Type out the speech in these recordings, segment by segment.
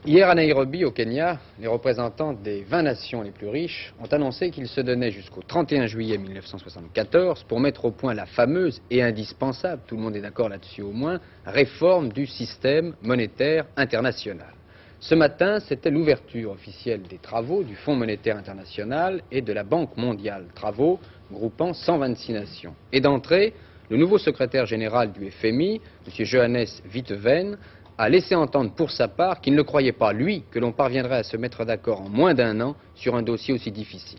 Hier à Nairobi, au Kenya, les représentants des 20 nations les plus riches ont annoncé qu'ils se donnaient jusqu'au 31 juillet 1974 pour mettre au point la fameuse et indispensable, tout le monde est d'accord là-dessus au moins, réforme du système monétaire international. Ce matin, c'était l'ouverture officielle des travaux du Fonds monétaire international et de la Banque mondiale, travaux groupant 126 nations. Et d'entrée, le nouveau secrétaire général du FMI, M. Johannes Witteveen, a laissé entendre pour sa part qu'il ne croyait pas, lui, que l'on parviendrait à se mettre d'accord en moins d'un an sur un dossier aussi difficile.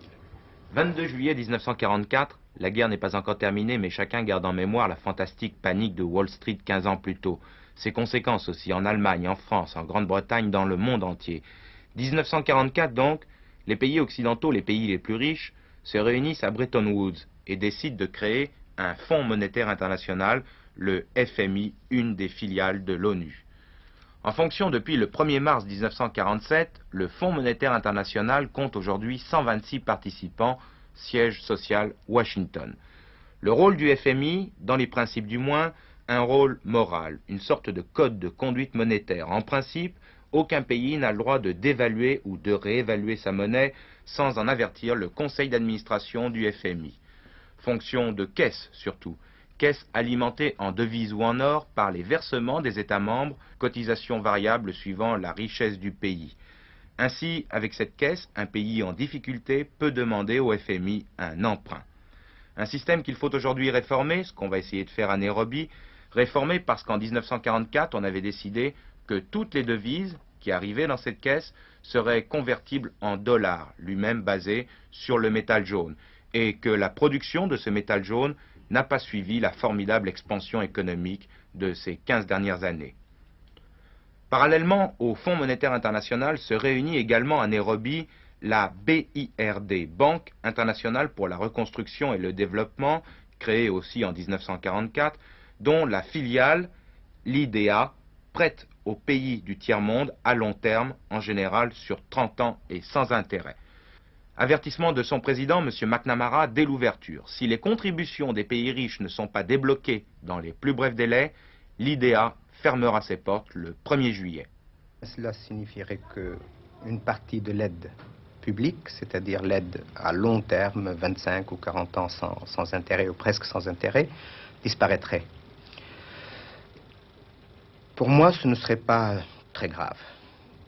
22 juillet 1944, la guerre n'est pas encore terminée, mais chacun garde en mémoire la fantastique panique de Wall Street 15 ans plus tôt. Ses conséquences aussi en Allemagne, en France, en Grande-Bretagne, dans le monde entier. 1944 donc, les pays occidentaux, les pays les plus riches, se réunissent à Bretton Woods et décident de créer un Fonds monétaire international, le FMI, une des filiales de l'ONU. En fonction, depuis le 1er mars 1947, le Fonds monétaire international compte aujourd'hui 126 participants, siège social Washington. Le rôle du FMI, dans les principes du moins, un rôle moral, une sorte de code de conduite monétaire. En principe, aucun pays n'a le droit de dévaluer ou de réévaluer sa monnaie sans en avertir le conseil d'administration du FMI. Fonction de caisse surtout. Caisse alimentée en devises ou en or par les versements des États membres, cotisations variables suivant la richesse du pays. Ainsi, avec cette caisse, un pays en difficulté peut demander au FMI un emprunt. Un système qu'il faut aujourd'hui réformer, ce qu'on va essayer de faire à Nairobi, réformer parce qu'en 1944, on avait décidé que toutes les devises qui arrivaient dans cette caisse seraient convertibles en dollars, lui-même basé sur le métal jaune, et que la production de ce métal jaune n'a pas suivi la formidable expansion économique de ces 15 dernières années. Parallèlement au Fonds monétaire international se réunit également à Nairobi la BIRD, Banque internationale pour la reconstruction et le développement, créée aussi en 1944, dont la filiale, l'IDEA, prête aux pays du tiers-monde à long terme, en général sur 30 ans et sans intérêt. Avertissement de son président, M. McNamara, dès l'ouverture. Si les contributions des pays riches ne sont pas débloquées dans les plus brefs délais, l'IDEA fermera ses portes le 1er juillet. Cela signifierait qu'une partie de l'aide publique, c'est-à-dire l'aide à long terme, 25 ou 40 ans sans intérêt ou presque sans intérêt, disparaîtrait. Pour moi, ce ne serait pas très grave,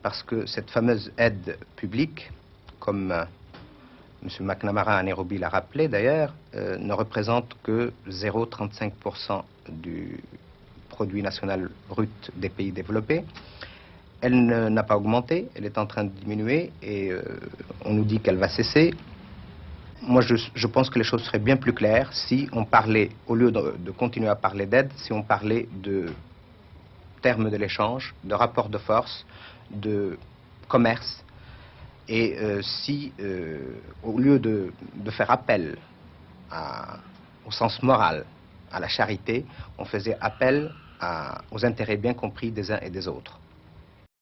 parce que cette fameuse aide publique, comme M. McNamara à Nairobi l'a rappelé d'ailleurs, ne représente que 0,35% du produit national brut des pays développés. Elle n'a pas augmenté, elle est en train de diminuer et on nous dit qu'elle va cesser. Moi, je pense que les choses seraient bien plus claires si on parlait, au lieu de continuer à parler d'aide, si on parlait de termes de l'échange, de rapports de force, de commerce. Et si, au lieu de faire appel au sens moral, à la charité, on faisait appel aux intérêts bien compris des uns et des autres.